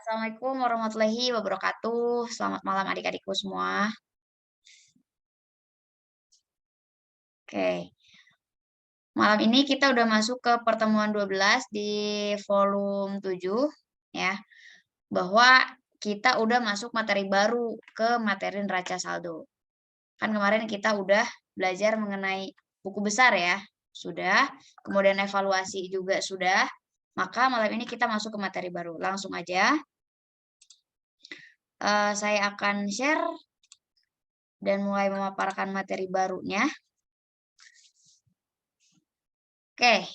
Assalamualaikum warahmatullahi wabarakatuh. Selamat malam adik-adikku semua. Oke, malam ini kita udah masuk ke pertemuan 12 di volume 7 ya, bahwa kita udah masuk materi baru ke materi neraca saldo. Kan kemarin kita udah belajar mengenai buku besar ya, sudah, kemudian evaluasi juga sudah, maka malam ini kita masuk ke materi baru. Langsung aja, saya akan share dan mulai memaparkan materi barunya. Oke,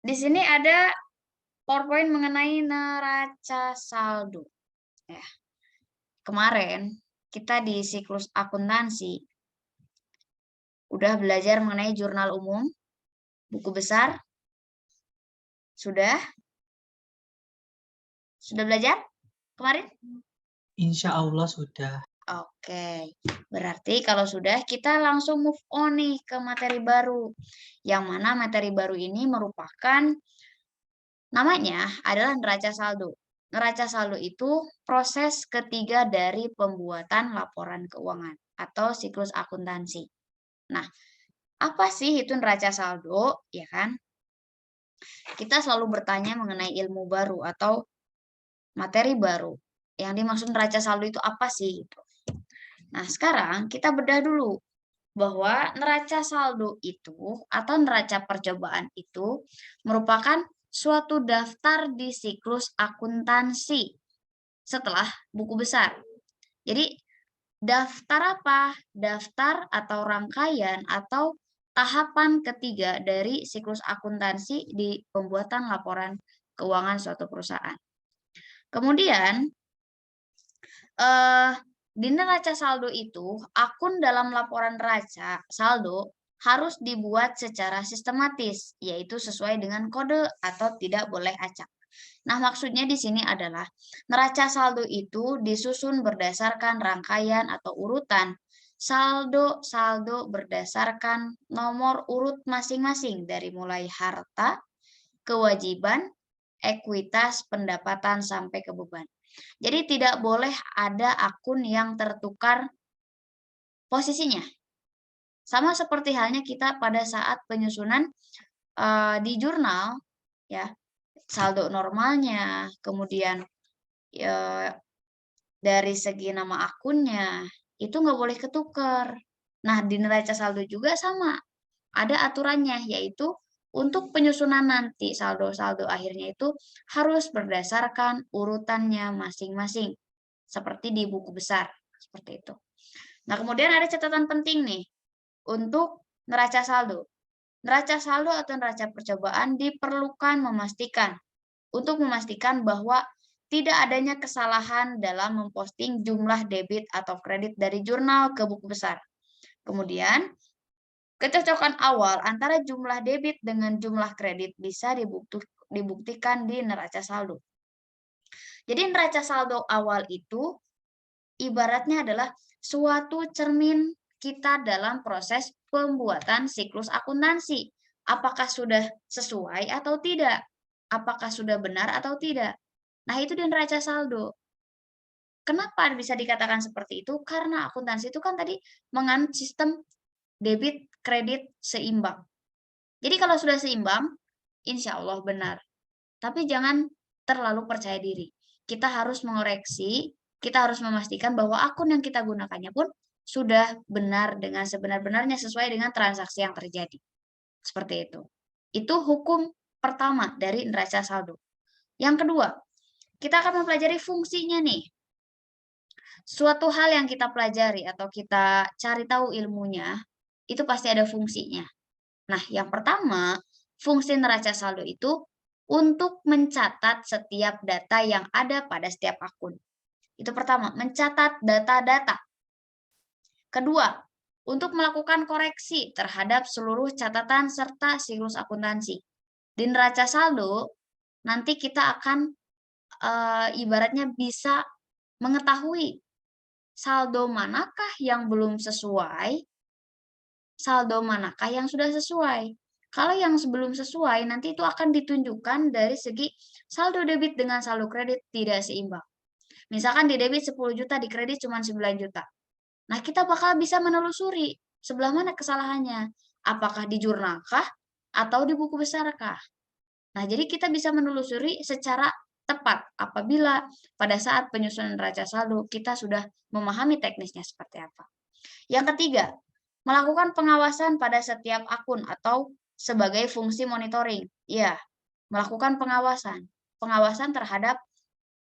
di sini ada PowerPoint mengenai neraca saldo. Ya, kemarin kita di siklus akuntansi udah belajar mengenai jurnal umum, buku besar. Sudah? Sudah belajar kemarin? Insya Allah sudah. Oke, berarti kalau sudah kita langsung move on nih ke materi baru. Yang mana materi baru ini merupakan namanya adalah neraca saldo. Neraca saldo itu proses ketiga dari pembuatan laporan keuangan atau siklus akuntansi. Nah, apa sih itu neraca saldo, ya kan? Kita selalu bertanya mengenai ilmu baru atau materi baru. Yang dimaksud neraca saldo itu apa sih? Gitu. Nah, sekarang kita bedah dulu bahwa neraca saldo itu atau neraca percobaan itu merupakan suatu daftar di siklus akuntansi setelah buku besar. Jadi, daftar apa? Daftar atau rangkaian atau tahapan ketiga dari siklus akuntansi di pembuatan laporan keuangan suatu perusahaan. Kemudian, di neraca saldo itu, akun dalam laporan neraca saldo harus dibuat secara sistematis, yaitu sesuai dengan kode atau tidak boleh acak. Nah, maksudnya di sini adalah neraca saldo itu disusun berdasarkan rangkaian atau urutan saldo-saldo berdasarkan nomor urut masing-masing dari mulai harta, kewajiban, ekuitas, pendapatan, sampai ke beban. Jadi tidak boleh ada akun yang tertukar posisinya. Sama seperti halnya kita pada saat penyusunan di jurnal, ya, saldo normalnya, kemudian dari segi nama akunnya, itu nggak boleh ketukar. Nah, di neraca saldo juga sama, ada aturannya, yaitu untuk penyusunan nanti saldo-saldo akhirnya itu harus berdasarkan urutannya masing-masing, seperti di buku besar, seperti itu. Nah, kemudian ada catatan penting nih, untuk neraca saldo. Neraca saldo atau neraca percobaan diperlukan untuk memastikan bahwa tidak adanya kesalahan dalam memposting jumlah debit atau kredit dari jurnal ke buku besar. Kemudian, kecocokan awal antara jumlah debit dengan jumlah kredit bisa dibuktikan di neraca saldo. Jadi neraca saldo awal itu ibaratnya adalah suatu cermin kita dalam proses pembuatan siklus akuntansi. Apakah sudah sesuai atau tidak? Apakah sudah benar atau tidak? Nah, itu di neraca saldo. Kenapa bisa dikatakan seperti itu? Karena akuntansi itu kan tadi menganut sistem debit kredit seimbang. Jadi kalau sudah seimbang, insya Allah benar. Tapi jangan terlalu percaya diri. Kita harus mengoreksi, kita harus memastikan bahwa akun yang kita gunakannya pun sudah benar dengan sebenar-benarnya sesuai dengan transaksi yang terjadi. Seperti itu. Itu hukum pertama dari neraca saldo. Yang kedua, kita akan mempelajari fungsinya nih. Suatu hal yang kita pelajari atau kita cari tahu ilmunya, itu pasti ada fungsinya. Nah, yang pertama, fungsi neraca saldo itu untuk mencatat setiap data yang ada pada setiap akun. Itu pertama, mencatat data-data. Kedua, untuk melakukan koreksi terhadap seluruh catatan serta siklus akuntansi. Di neraca saldo, nanti kita akan ibaratnya bisa mengetahui saldo manakah yang belum sesuai, saldo manakah yang sudah sesuai. Kalau yang sebelum sesuai, nanti itu akan ditunjukkan dari segi saldo debit dengan saldo kredit tidak seimbang. Misalkan di debit 10 juta, di kredit cuma 9 juta. Nah, kita bakal bisa menelusuri sebelah mana kesalahannya. Apakah di jurnal kah atau di buku besar kah? Nah, jadi kita bisa menelusuri secara tepat apabila pada saat penyusunan neraca saldo kita sudah memahami teknisnya seperti apa. Yang ketiga, melakukan pengawasan pada setiap akun atau sebagai fungsi monitoring. Ya, melakukan pengawasan. Pengawasan terhadap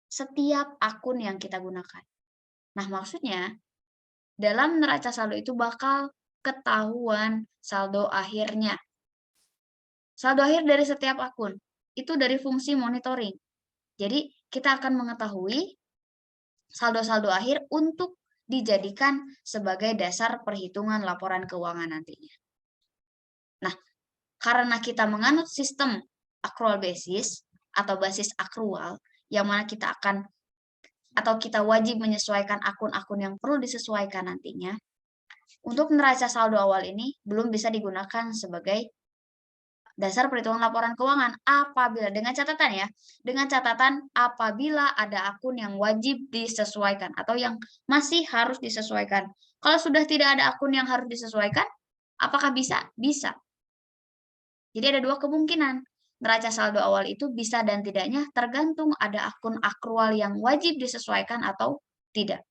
setiap akun yang kita gunakan. Nah, maksudnya dalam neraca saldo itu bakal ketahuan saldo akhirnya. Saldo akhir dari setiap akun itu dari fungsi monitoring. Jadi, kita akan mengetahui saldo-saldo akhir untuk dijadikan sebagai dasar perhitungan laporan keuangan nantinya. Nah, karena kita menganut sistem accrual basis atau basis akrual, yang mana kita akan atau kita wajib menyesuaikan akun-akun yang perlu disesuaikan nantinya, untuk neraca saldo awal ini belum bisa digunakan sebagai dasar perhitungan laporan keuangan apabila dengan catatan apabila ada akun yang wajib disesuaikan atau yang masih harus disesuaikan. Kalau sudah tidak ada akun yang harus disesuaikan, apakah bisa? Bisa. Jadi ada dua kemungkinan. Neraca saldo awal itu bisa dan tidaknya tergantung ada akun akrual yang wajib disesuaikan atau tidak.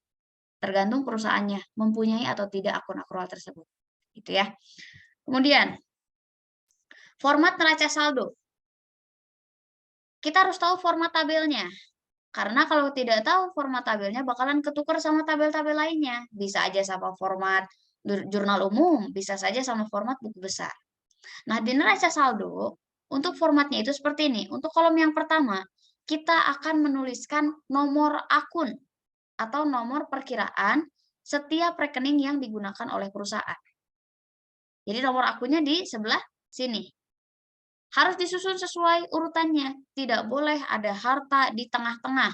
Tergantung perusahaannya mempunyai atau tidak akun akrual tersebut. Gitu ya. Kemudian, format neraca saldo. Kita harus tahu format tabelnya. Karena kalau tidak tahu format tabelnya bakalan ketukar sama tabel-tabel lainnya. Bisa aja sama format jurnal umum, bisa saja sama format buku besar. Nah, di neraca saldo, untuk formatnya itu seperti ini. Untuk kolom yang pertama, kita akan menuliskan nomor akun atau nomor perkiraan setiap rekening yang digunakan oleh perusahaan. Jadi nomor akunnya di sebelah sini. Harus disusun sesuai urutannya. Tidak boleh ada harta di tengah-tengah.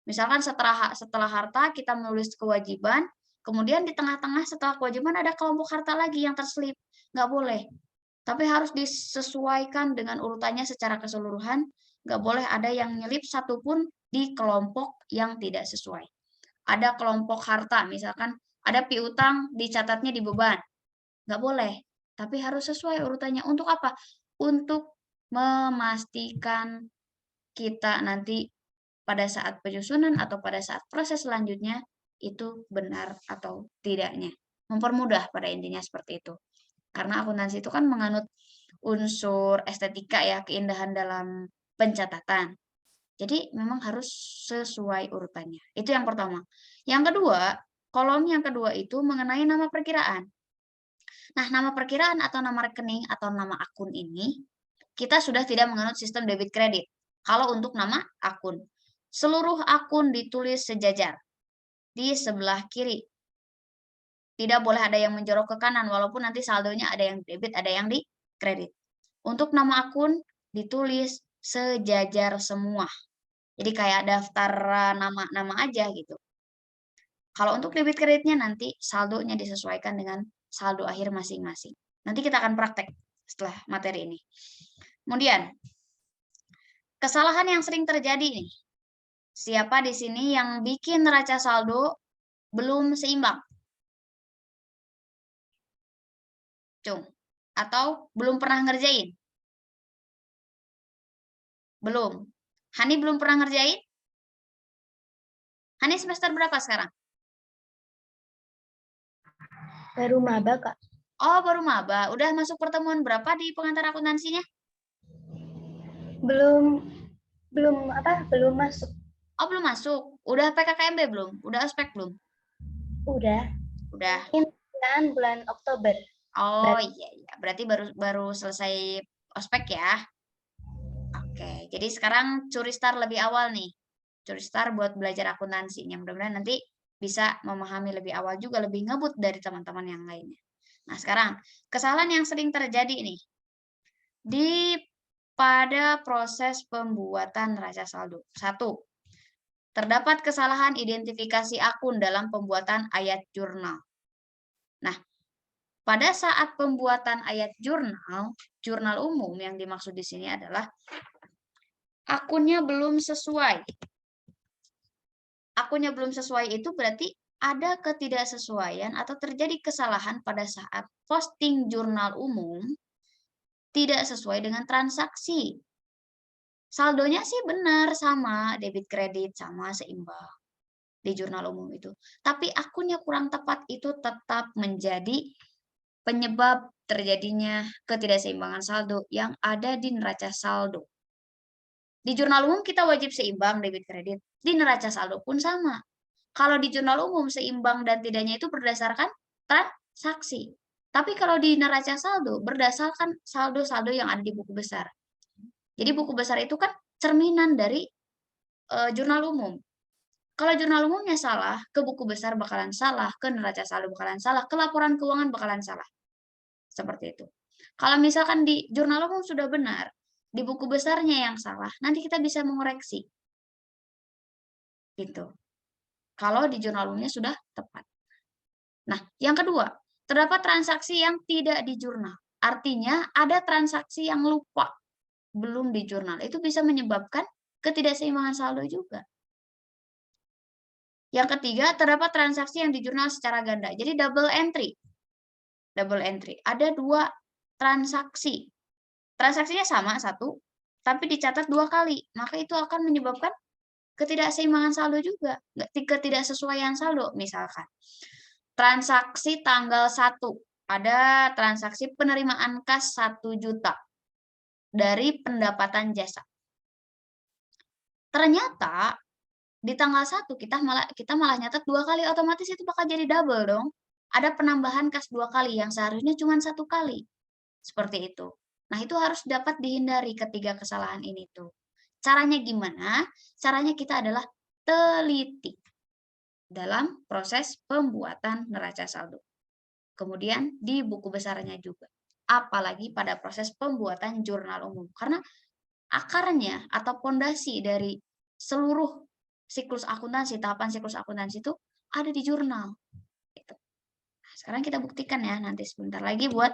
Misalkan setelah harta kita menulis kewajiban, kemudian di tengah-tengah setelah kewajiban ada kelompok harta lagi yang terselip. Nggak boleh. Tapi harus disesuaikan dengan urutannya secara keseluruhan. Nggak boleh ada yang nyelip satupun di kelompok yang tidak sesuai. Ada kelompok harta, misalkan ada piutang dicatatnya di beban. Nggak boleh. Tapi harus sesuai urutannya. Untuk apa? Untuk memastikan kita nanti pada saat penyusunan atau pada saat proses selanjutnya itu benar atau tidaknya. Mempermudah pada intinya seperti itu. Karena akuntansi itu kan menganut unsur estetika ya, keindahan dalam pencatatan. Jadi memang harus sesuai urutannya. Itu yang pertama. Yang kedua, kolom yang kedua itu mengenai nama perkiraan. Nah, nama perkiraan atau nama rekening atau nama akun ini kita sudah tidak menganut sistem debit kredit. Kalau untuk nama akun, seluruh akun ditulis sejajar di sebelah kiri. Tidak boleh ada yang menjorok ke kanan, walaupun nanti saldonya ada yang debit, ada yang di kredit. Untuk nama akun ditulis sejajar semua. Jadi kayak daftar nama-nama aja gitu. Kalau untuk debit kreditnya nanti saldonya disesuaikan dengan saldo akhir masing-masing. Nanti kita akan praktek setelah materi ini. Kemudian, kesalahan yang sering terjadi nih. Siapa di sini yang bikin neraca saldo belum seimbang? Cung. Atau belum pernah ngerjain? Belum. Hani belum pernah ngerjain? Hani semester berapa sekarang? Baru maba, Kak. Oh, baru maba. Udah masuk pertemuan berapa di pengantar akuntansinya? Belum masuk. Oh, belum masuk. Udah PKKMB belum? Udah ospek belum? Udah. Udah. Ini bulan Oktober. Oh iya iya, berarti baru selesai ospek ya. Oke, jadi sekarang curi start lebih awal nih. Curi start buat belajar akuntansinya. Mudah-mudahan nanti bisa memahami lebih awal juga, lebih ngebut dari teman-teman yang lainnya. Nah, sekarang kesalahan yang sering terjadi nih pada proses pembuatan neraca saldo. 1. Terdapat kesalahan identifikasi akun dalam pembuatan ayat jurnal. Nah, pada saat pembuatan ayat jurnal umum yang dimaksud di sini adalah akunnya belum sesuai. Akunnya belum sesuai itu berarti ada ketidaksesuaian atau terjadi kesalahan pada saat posting jurnal umum tidak sesuai dengan transaksi. Saldonya sih benar sama, debit kredit sama seimbang di jurnal umum itu. Tapi akunnya kurang tepat itu tetap menjadi penyebab terjadinya ketidakseimbangan saldo yang ada di neraca saldo. Di jurnal umum kita wajib seimbang debit kredit, di neraca saldo pun sama. Kalau di jurnal umum seimbang dan tidaknya itu berdasarkan transaksi. Tapi kalau di neraca saldo berdasarkan saldo-saldo yang ada di buku besar. Jadi buku besar itu kan cerminan dari jurnal umum. Kalau jurnal umumnya salah, ke buku besar bakalan salah, ke neraca saldo bakalan salah, ke laporan keuangan bakalan salah. Seperti itu. Kalau misalkan di jurnal umum sudah benar, di buku besarnya yang salah, nanti kita bisa mengoreksi. Gitu. Kalau di jurnal umumnya sudah tepat. Nah, yang kedua, terdapat transaksi yang tidak di jurnal. Artinya ada transaksi yang lupa, belum di jurnal. Itu bisa menyebabkan ketidakseimbangan saldo juga. Yang ketiga, terdapat transaksi yang di jurnal secara ganda. Jadi double entry. Double entry. Ada 2 transaksi. Transaksinya sama, 1, tapi dicatat 2 kali. Maka itu akan menyebabkan ketidakseimbangan saldo juga. Ketidaksesuaian saldo. Misalkan, transaksi tanggal 1. Ada transaksi penerimaan kas 1 juta dari pendapatan jasa. Ternyata di tanggal 1 kita malah nyatet 2 kali, otomatis itu bakal jadi double dong. Ada penambahan kas 2 kali yang seharusnya cuma 1 kali. Seperti itu. Nah, itu harus dapat dihindari ketiga kesalahan ini tuh. Caranya gimana? Caranya kita adalah teliti dalam proses pembuatan neraca saldo. Kemudian di buku besarnya juga. Apalagi pada proses pembuatan jurnal umum. Karena akarnya atau pondasi dari seluruh siklus akuntansi, tahapan siklus akuntansi itu ada di jurnal. Gitu. Nah, sekarang kita buktikan ya, nanti sebentar lagi buat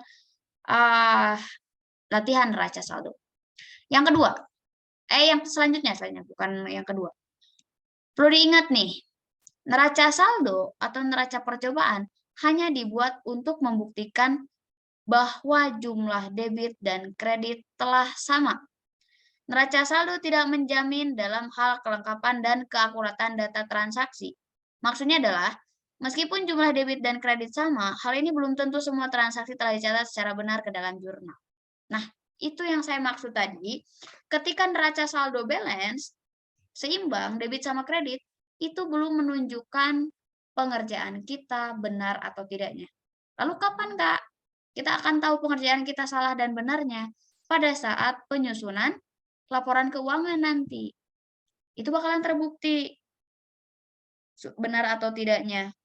latihan neraca saldo. Yang kedua, yang selanjutnya, bukan yang kedua. Perlu diingat nih, neraca saldo atau neraca percobaan hanya dibuat untuk membuktikan bahwa jumlah debit dan kredit telah sama. Neraca saldo tidak menjamin dalam hal kelengkapan dan keakuratan data transaksi. Maksudnya adalah, meskipun jumlah debit dan kredit sama, hal ini belum tentu semua transaksi telah dicatat secara benar ke dalam jurnal. Nah, itu yang saya maksud tadi, ketika neraca saldo balance, seimbang debit sama kredit, itu belum menunjukkan pengerjaan kita benar atau tidaknya. Lalu kapan, Kak? Kita akan tahu pengerjaan kita salah dan benarnya pada saat penyusunan laporan keuangan nanti. Itu bakalan terbukti benar atau tidaknya.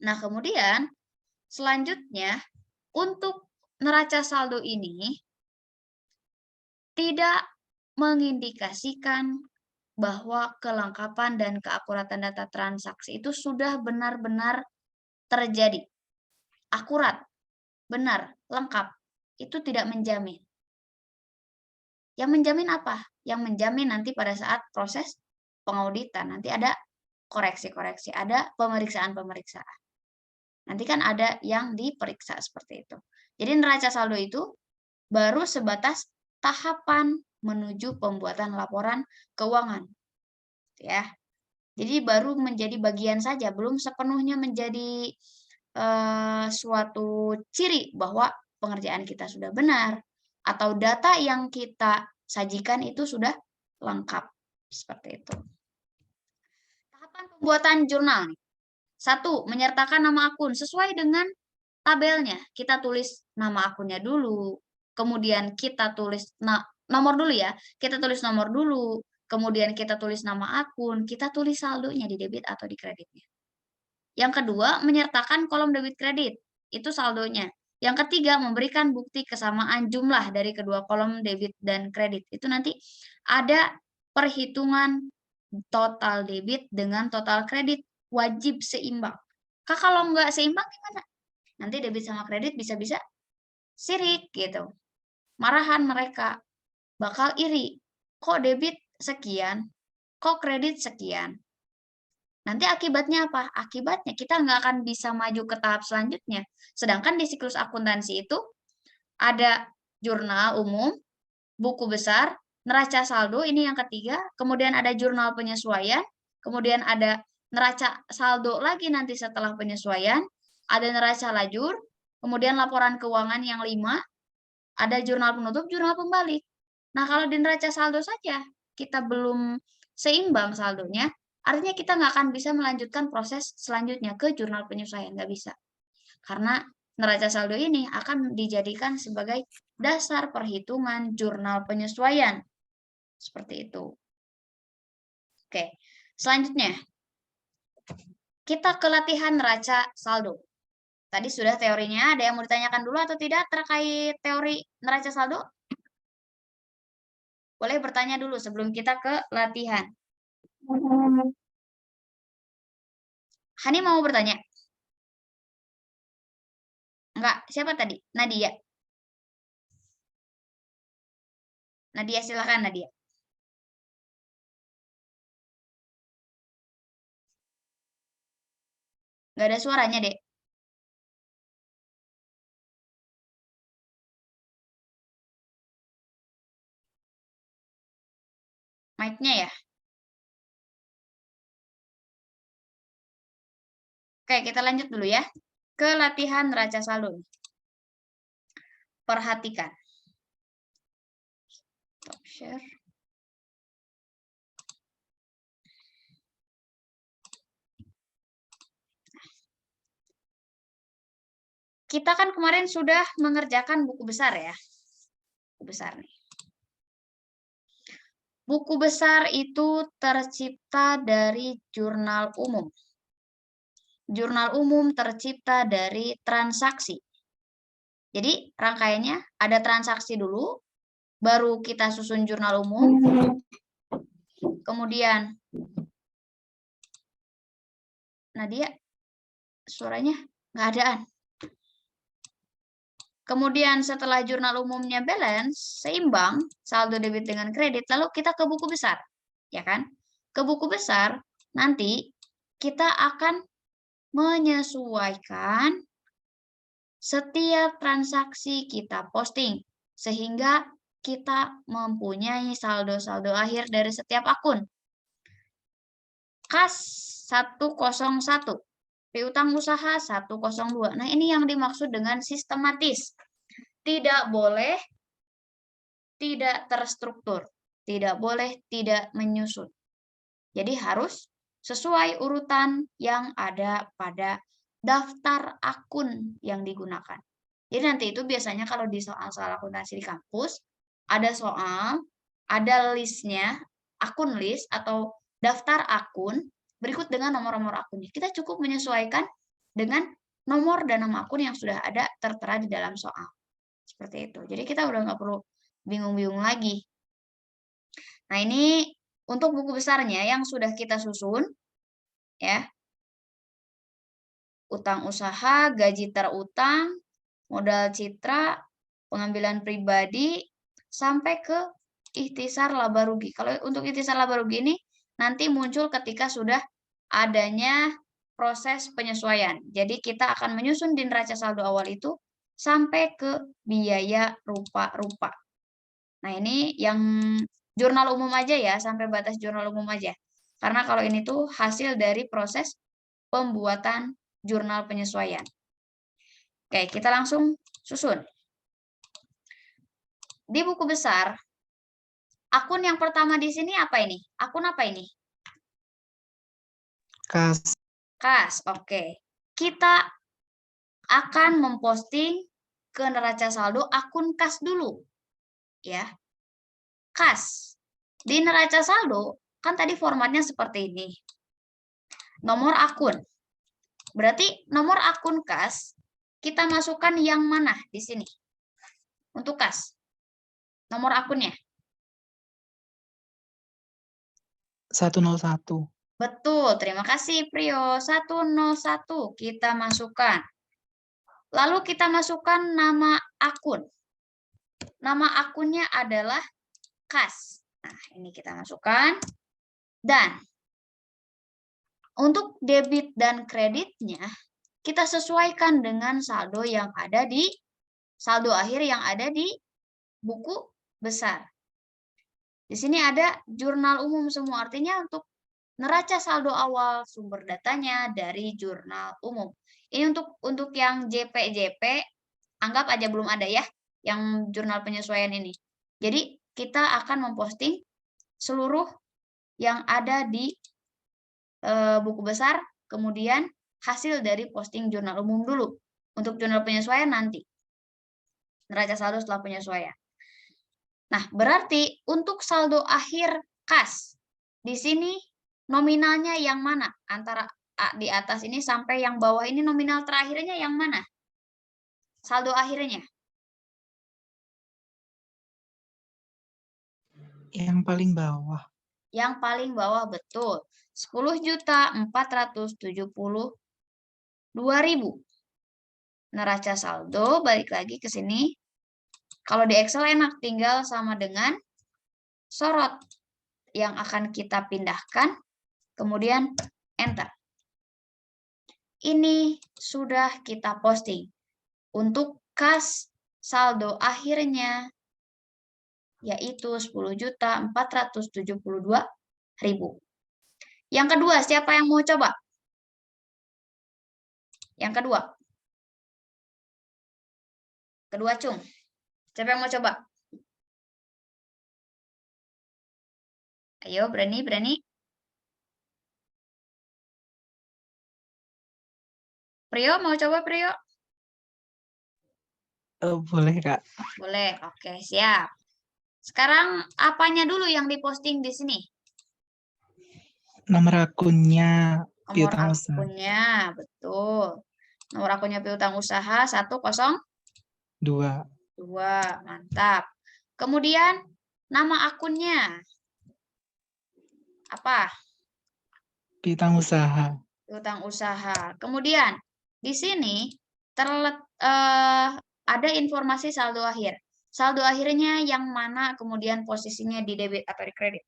Nah, kemudian selanjutnya untuk neraca saldo ini tidak mengindikasikan bahwa kelengkapan dan keakuratan data transaksi itu sudah benar-benar terjadi. Akurat, benar, lengkap. Itu tidak menjamin. Yang menjamin apa? Yang menjamin nanti pada saat proses pengauditan, nanti ada koreksi-koreksi, ada pemeriksaan-pemeriksaan. Nanti kan ada yang diperiksa seperti itu. Jadi neraca saldo itu baru sebatas tahapan menuju pembuatan laporan keuangan. Ya. Jadi baru menjadi bagian saja, belum sepenuhnya menjadi suatu ciri bahwa pengerjaan kita sudah benar atau data yang kita sajikan itu sudah lengkap. Seperti itu. Tahapan pembuatan jurnal. 1. Menyertakan nama akun sesuai dengan tabelnya. Kita tulis nama akunnya dulu. Kemudian kita tulis nomor dulu ya. Kita tulis nomor dulu. Kemudian kita tulis nama akun. Kita tulis saldonya di debit atau di kreditnya. Yang kedua, menyertakan kolom debit kredit. Itu saldonya. Yang ketiga, memberikan bukti kesamaan jumlah dari kedua kolom debit dan kredit. Itu nanti ada perhitungan total debit dengan total kredit wajib seimbang. Kak, kalau nggak seimbang gimana? Nanti debit sama kredit bisa-bisa sirik gitu. Marahan mereka, bakal iri. Kok debit sekian, kok kredit sekian. Nanti akibatnya apa? Akibatnya kita nggak akan bisa maju ke tahap selanjutnya. Sedangkan di siklus akuntansi itu ada jurnal umum, buku besar, neraca saldo, ini yang ketiga, kemudian ada jurnal penyesuaian, kemudian ada neraca saldo lagi nanti setelah penyesuaian, ada neraca lajur, kemudian laporan keuangan yang 5, ada jurnal penutup, jurnal pembalik. Nah, kalau di neraca saldo saja kita belum seimbang saldonya, artinya kita nggak akan bisa melanjutkan proses selanjutnya ke jurnal penyesuaian, nggak bisa. Karena neraca saldo ini akan dijadikan sebagai dasar perhitungan jurnal penyesuaian. Seperti itu. Oke, selanjutnya kita ke latihan neraca saldo. Tadi sudah teorinya, ada yang mau ditanyakan dulu atau tidak terkait teori neraca saldo? Boleh bertanya dulu sebelum kita ke latihan. Hani mau bertanya? Enggak, siapa tadi? Nadia. Nadia, silakan Nadia. Enggak ada suaranya, Dek. Mic-nya ya. Oke, kita lanjut dulu ya. Ke latihan neraca saldo. Perhatikan. Stop share. Kita kan kemarin sudah mengerjakan buku besar ya. Buku besar nih. Buku besar itu tercipta dari jurnal umum. Jurnal umum tercipta dari transaksi. Jadi rangkaiannya ada transaksi dulu, baru kita susun jurnal umum, kemudian Nadia, suaranya nggak adaan. Kemudian setelah jurnal umumnya balance, seimbang, saldo debit dengan kredit, lalu kita ke buku besar. Ya kan? Ke buku besar, nanti kita akan menyesuaikan setiap transaksi kita posting. Sehingga kita mempunyai saldo-saldo akhir dari setiap akun. Kas 101. Piutang usaha 102. Nah, ini yang dimaksud dengan sistematis. Tidak boleh tidak terstruktur. Tidak boleh tidak menyusun. Jadi harus sesuai urutan yang ada pada daftar akun yang digunakan. Jadi nanti itu biasanya kalau di soal-soal akuntansi di kampus, ada soal, ada listnya, akun list atau daftar akun, berikut dengan nomor-nomor akunnya. Kita cukup menyesuaikan dengan nomor dan nama akun yang sudah ada tertera di dalam soal. Seperti itu. Jadi kita udah nggak perlu bingung-bingung lagi. Nah, ini untuk buku besarnya yang sudah kita susun, ya. Utang usaha, gaji terutang, modal citra, pengambilan pribadi, sampai ke ikhtisar laba rugi. Kalau untuk ikhtisar laba rugi ini nanti muncul ketika sudah adanya proses penyesuaian. Jadi kita akan menyusun di neraca saldo awal itu sampai ke biaya rupa-rupa. Nah, ini yang jurnal umum aja ya, sampai batas jurnal umum aja. Karena kalau ini tuh hasil dari proses pembuatan jurnal penyesuaian. Oke, kita langsung susun. Di buku besar, akun yang pertama di sini apa ini? Akun apa ini? Kas. Kas, oke. Kita akan memposting ke neraca saldo akun kas dulu. Ya. Kas. Di neraca saldo, kan tadi formatnya seperti ini. Nomor akun. Berarti nomor akun kas, kita masukkan yang mana di sini? Untuk kas. Nomor akunnya. 101. Betul, terima kasih Prio. 101 kita masukkan. Lalu kita masukkan nama akun. Nama akunnya adalah kas. Nah, ini kita masukkan. Dan untuk debit dan kreditnya, kita sesuaikan dengan saldo yang ada di saldo akhir yang ada di buku besar. Di sini ada jurnal umum semua, artinya untuk neraca saldo awal sumber datanya dari jurnal umum. Ini untuk yang JP, anggap aja belum ada ya, yang jurnal penyesuaian ini. Jadi kita akan memposting seluruh yang ada di buku besar, kemudian hasil dari posting jurnal umum dulu. Untuk jurnal penyesuaian nanti. Neraca saldo setelah penyesuaian. Nah, berarti untuk saldo akhir kas, di sini nominalnya yang mana? Antara di atas ini sampai yang bawah ini nominal terakhirnya yang mana? Saldo akhirnya. Yang paling bawah. Yang paling bawah, betul. 10.472.000. Neraca saldo, balik lagi ke sini. Kalau di Excel enak, tinggal sama dengan sorot yang akan kita pindahkan, kemudian enter. Ini sudah kita posting. Untuk kas saldo akhirnya, yaitu 10.472.000. Yang kedua, siapa yang mau coba? Yang kedua. Kedua, Cung. Siapa yang mau coba? Ayo, berani. Prio, mau coba, Prio? Boleh, Kak. Boleh, oke, siap. Sekarang apanya dulu yang diposting di sini? Nomor akunnya Nomor piutang usaha. akunnya, betul. Nomor akunnya piutang usaha 102. 2. Mantap. Kemudian nama akunnya apa? Piutang usaha. Piutang usaha. Kemudian di sini ada informasi saldo akhir. Saldo akhirnya yang mana, kemudian posisinya di debit atau di kredit?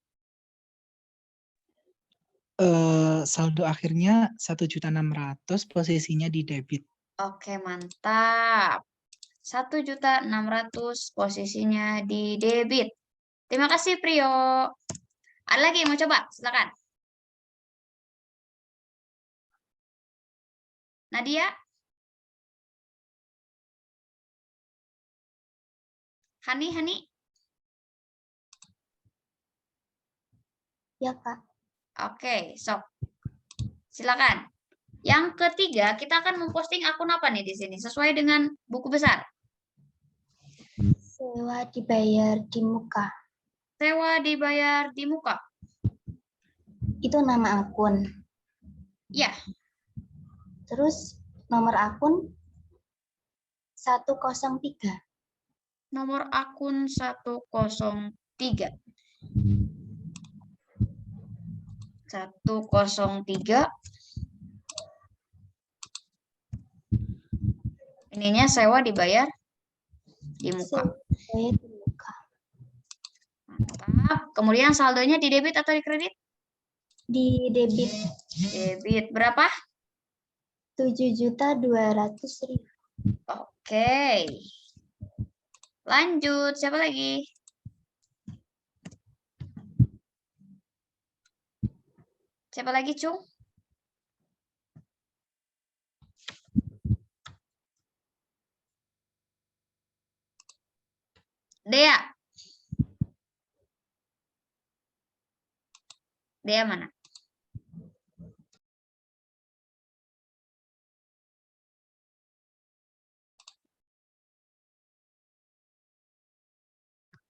Saldo akhirnya 1.600.000, posisinya di debit. Oke, mantap. 1.600.000 posisinya di debit. Terima kasih, Prio. Ada lagi yang mau coba? Silakan. Nadia? Hani? Ya, Kak. Oke, sok. Silakan. Yang ketiga, kita akan memposting akun apa nih di sini? Sesuai dengan buku besar. Sewa dibayar di muka. Sewa dibayar di muka. Itu nama akun. Ya, Terus nomor akun 103. nomor akun 103. 103. Ininya sewa dibayar di muka. Dibayar di muka. Mantap. Kemudian saldonya di debit atau di kredit? Di debit Debit berapa? 7.200.000. Oke. Lanjut, siapa lagi? Siapa lagi, Cung? Dea. Dea mana?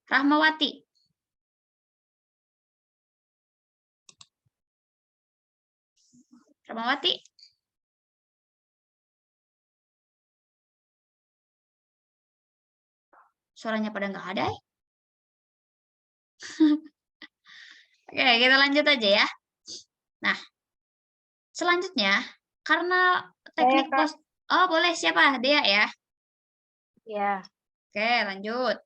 Rahmawati. Rahmawati. Suaranya pada nggak ada. Oke, kita lanjut aja ya. Nah, selanjutnya, karena teknik Oh, boleh. Siapa? Dea ya? Ya. Oke, lanjut.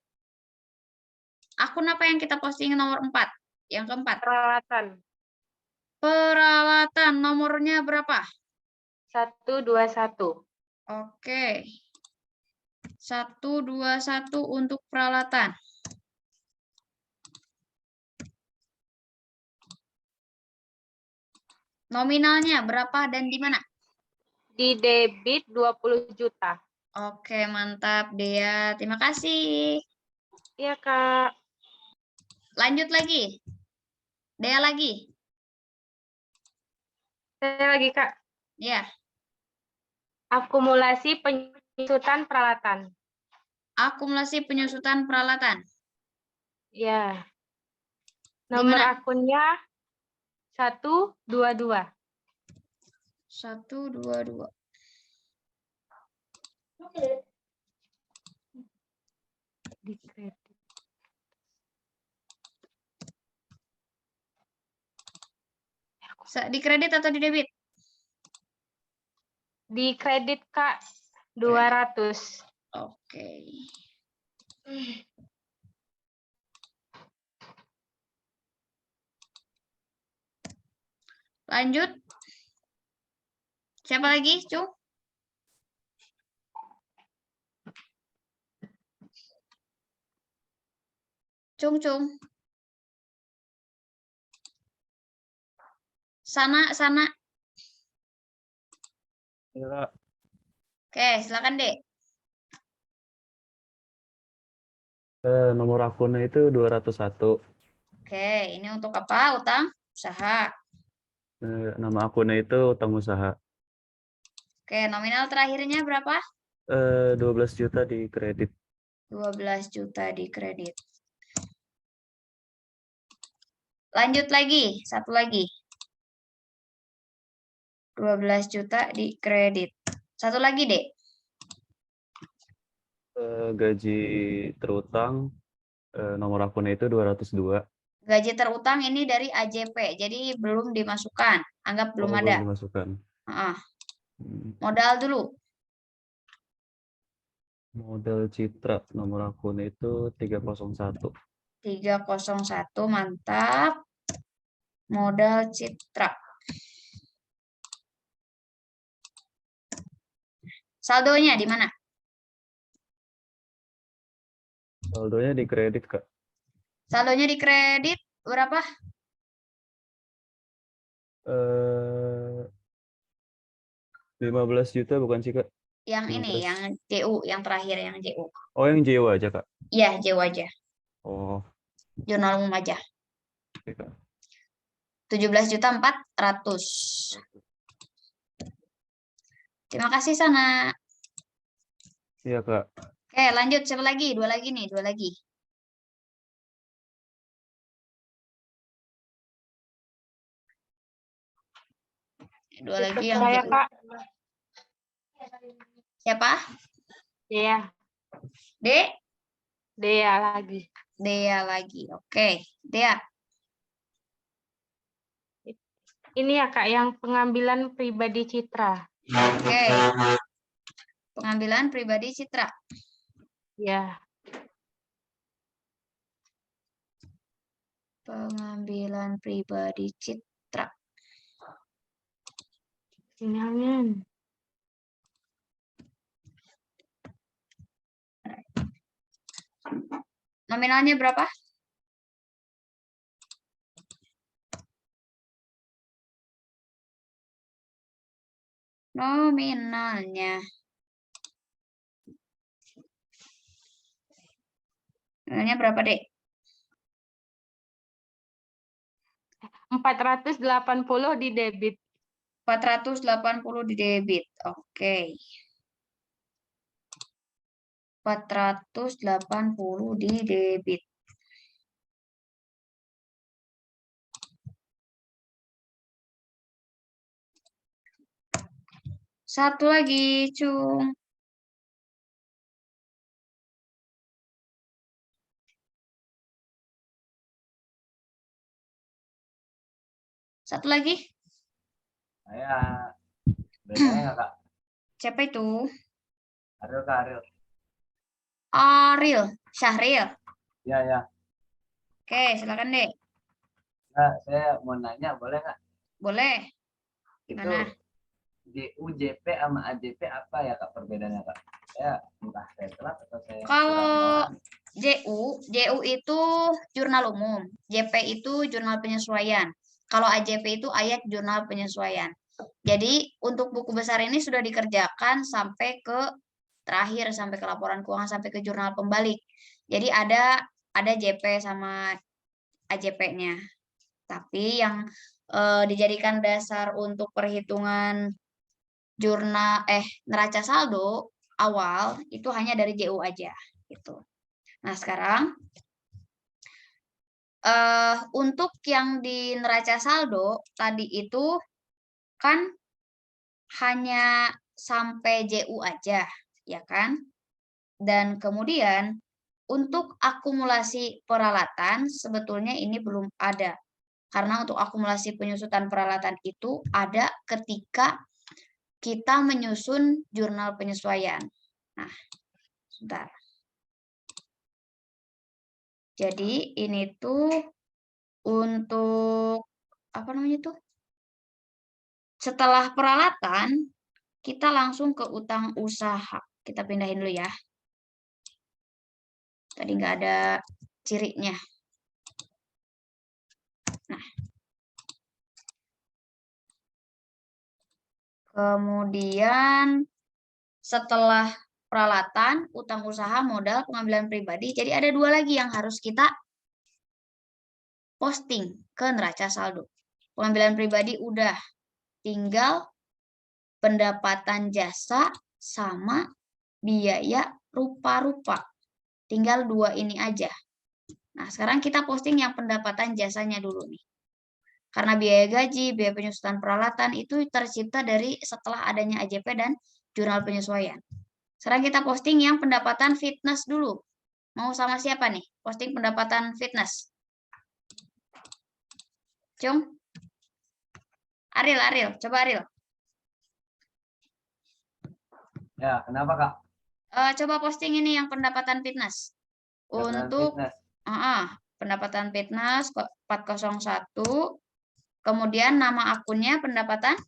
Akun apa yang kita posting nomor 4? Yang keempat. Peralatan. Peralatan. Nomornya berapa? 121. Oke. 121 untuk peralatan. Nominalnya berapa dan di mana? Di debit 20 juta. Oke, mantap Dea. Terima kasih. Iya, Kak. Lanjut lagi. Dea lagi. Saya lagi, Kak. Ya. Akumulasi penyusutan peralatan. Akumulasi penyusutan peralatan. Ya. Di Nomor mana? akunnya 122. 122. Di kredit. Di kredit atau di debit? Di kredit, Kak. 200. Oke. Lanjut. Siapa lagi, Cung? Cung. Sana. Ya, Oke, silakan, Dek. nomor akunnya itu 201. Oke, ini untuk apa? Utang usaha. Nama akunnya itu utang usaha. Oke, nominal terakhirnya berapa? 12 juta di kredit. 12 juta di kredit. Lanjut lagi, satu lagi. 12 juta di kredit. Satu lagi, Dek. Gaji terutang, nomor akunnya itu 202. Gaji terutang ini dari AJP, jadi belum dimasukkan. Anggap belum ada. Belum dimasukkan. Modal dulu. Model Citra, nomor akunnya itu 301. 301, mantap. Modal Citra. Saldonya di mana? Saldonya di kredit, Kak. Saldonya di kredit berapa? 15 juta bukan sih, Kak? Yang ini, 15. yang JU, yang terakhir yang JU. Oh, yang JW aja, Kak. Iya, JU aja. Oh, Jurnal umum aja. oke, Kak. 17.400.000. Terima kasih, Sana. Iya, Kak. Oke, lanjut. Siapa lagi? Dua lagi nih, dua lagi. Dua lagi yang Saya, JU. Kak. Siapa? Iya. Dek? Dea lagi. Dea lagi. Oke, Dea. Ini ya, Kak, yang pengambilan pribadi Citra. Oke. Pengambilan pribadi Citra. Ya. Pengambilan pribadi Citra. Sinyalnya. Nominalnya berapa? Nominalnya. Nominalnya berapa, Dek? 480 di debit. 480 di debit. Oke. 480 di debit. Satu lagi, Cung. Satu lagi. Saya bedanya Kak. Siapa itu? Ariel Kak, Ariel. Ariel, Syahril. Ya, ya. Oke, silakan deh. Kak, saya mau nanya, boleh nggak? Boleh. Itu Gimana? JUJP sama AJP apa ya Kak perbedaannya Kak? Saya entah saya telat atau saya Kalau kurang JU itu jurnal umum, JP itu jurnal penyesuaian. Kalau AJP itu ayat jurnal penyesuaian. Jadi untuk buku besar ini sudah dikerjakan sampai ke terakhir, sampai ke laporan keuangan, sampai ke jurnal pembalik. Jadi ada JP sama AJP-nya. Tapi yang dijadikan dasar untuk perhitungan jurnal neraca saldo awal itu hanya dari JU aja gitu. Nah, sekarang untuk yang di neraca saldo tadi itu kan hanya sampai JU aja, ya kan? Dan kemudian untuk akumulasi peralatan sebetulnya ini belum ada. Karena untuk akumulasi penyusutan peralatan itu ada ketika kita menyusun jurnal penyesuaian. Nah, sebentar. Jadi ini tuh untuk apa namanya tuh? Setelah peralatan kita langsung ke utang usaha. Kita pindahin dulu ya. Tadi nggak ada cirinya. Nah, kemudian setelah peralatan, utang usaha, modal, pengambilan pribadi. Jadi ada dua lagi yang harus kita posting ke neraca saldo. Pengambilan pribadi udah, tinggal pendapatan jasa sama biaya rupa-rupa. Tinggal dua ini aja. Nah, sekarang kita posting yang pendapatan jasanya dulu nih. Karena biaya gaji, biaya penyusutan peralatan itu tercipta dari setelah adanya AJP dan jurnal penyesuaian. Sekarang kita posting yang pendapatan fitness dulu. Mau sama siapa nih? Posting pendapatan fitness. Cung? Ariel, coba Ariel. Ya, kenapa Kak? Coba posting ini yang pendapatan fitness. Untuk pendapatan fitness 401. Kemudian nama akunnya pendapatan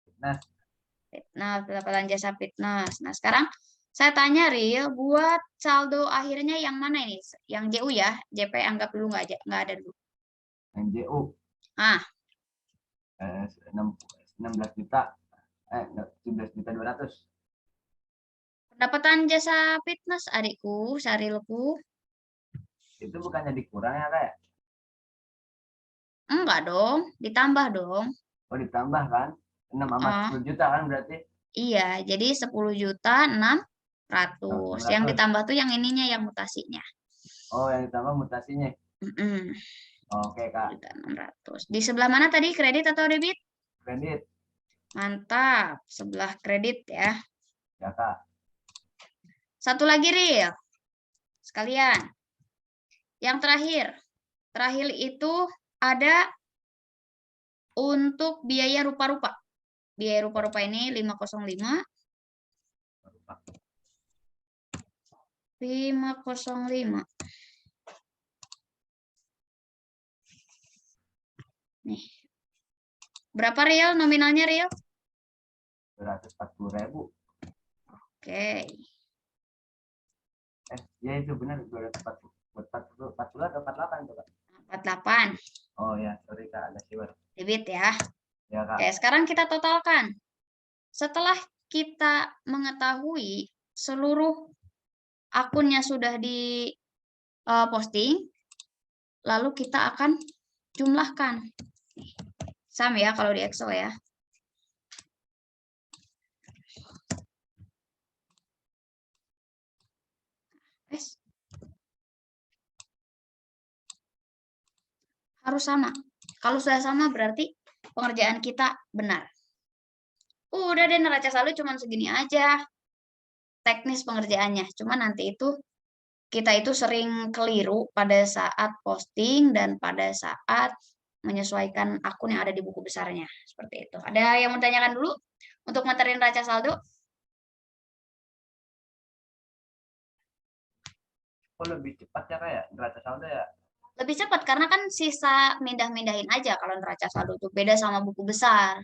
Fitness. Nah, pendapatan jasa fitness. Nah, sekarang saya tanya Ril, buat saldo akhirnya yang mana ini? Yang JU ya? JP anggap dulu nggak ada dulu. Yang JU. 16 juta. 17.200.000. Pendapatan jasa fitness adikku, Sarilku. Itu bukannya dikurang ya Kak? Enggak dong, ditambah dong. Oh, ditambah kan? 6 sama 10 juta kan berarti? Iya, jadi 10.600.000. Yang ditambah tuh yang ininya, yang mutasinya. Oh, yang ditambah mutasinya. Oke, Kak. 600. Di sebelah mana tadi, kredit atau debit? Kredit. Mantap, sebelah kredit ya. Ya, Kak. Satu lagi, Ril. Sekalian. Yang terakhir itu ada untuk biaya rupa-rupa. Biaya rupa-rupa ini 505. 505. Nih. Berapa Ril nominalnya Ril? 240.000. Oke. Ya itu benar 240 atau 48 itu, Kak? 48. Oh ya, sorry Kak, ada siwar. Debit ya. Ya, Kak. Oke, sekarang kita totalkan. Setelah kita mengetahui seluruh akunnya sudah di posting, lalu kita akan jumlahkan. Sama ya kalau di Excel ya. Harus sama. Kalau sudah sama berarti pengerjaan kita benar. Udah deh, neraca saldo cuma segini aja. Teknis pengerjaannya. Cuma nanti itu kita itu sering keliru pada saat posting dan pada saat menyesuaikan akun yang ada di buku besarnya. Seperti itu. Ada yang mau tanyakan dulu untuk materi neraca saldo? Oh, lebih cepat ya Kak ya neraca saldo ya? Lebih cepat karena kan sisa mindah-mindahin aja kalau neraca saldo itu. Beda sama buku besar.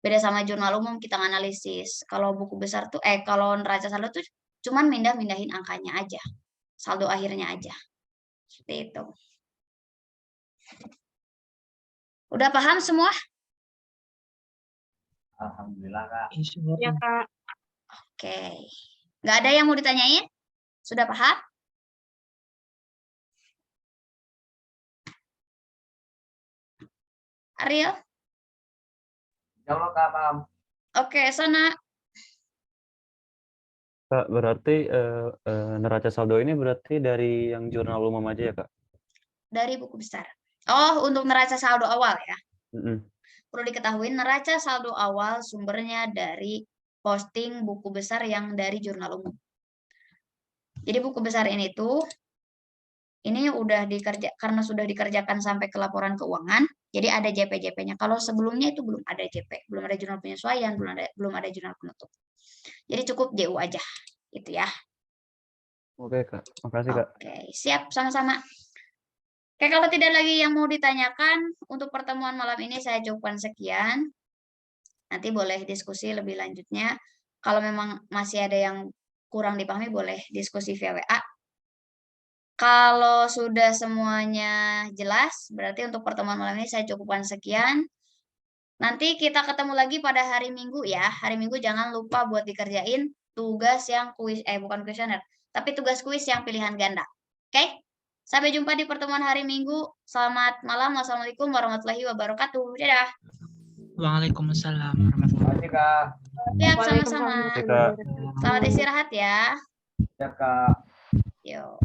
Beda sama jurnal umum kita analisis. Kalau buku besar tuh kalau neraca saldo tuh cuman mindah-mindahin angkanya aja. Saldo akhirnya aja. Seperti itu. Udah paham semua? Alhamdulillah Kak. Insya Ya, Allah. Kak. Oke. Nggak ada yang mau ditanyain? Sudah paham? Ariel? Ya Allah Kak, paham. Oke, Sona. Kak, berarti neraca saldo ini berarti dari yang jurnal umum aja ya, Kak? Dari buku besar. Oh, untuk neraca saldo awal ya. Mm-mm. Perlu diketahui neraca saldo awal sumbernya dari posting buku besar yang dari jurnal umum. Jadi buku besar ini tuh ini udah karena sudah dikerjakan sampai ke laporan keuangan, jadi ada JP-JP-nya. Kalau sebelumnya itu belum ada JP, belum ada jurnal penyesuaian, belum ada jurnal penutup. Jadi cukup JU aja, gitu ya. Oke, Kak. Makasih, Kak. Oke, siap sama-sama. Oke, kalau tidak lagi yang mau ditanyakan, untuk pertemuan malam ini saya cukupkan sekian. Nanti boleh diskusi lebih lanjutnya. Kalau memang masih ada yang kurang dipahami, boleh diskusi via WA. Kalau sudah semuanya jelas, berarti untuk pertemuan malam ini saya cukupkan sekian. Nanti kita ketemu lagi pada hari Minggu ya. Hari Minggu jangan lupa buat dikerjain tugas yang kuis, bukan kuesioner, tapi tugas kuis yang pilihan ganda. Oke? Sampai jumpa di pertemuan hari Minggu. Selamat malam. Wassalamualaikum warahmatullahi wabarakatuh. Dadah. Waalaikumsalam warahmatullahi Makasih Kak. Siap, Waalaikumsalam sama-sama. Oke, Kak. Selamat istirahat ya. Ya Kak. Yo.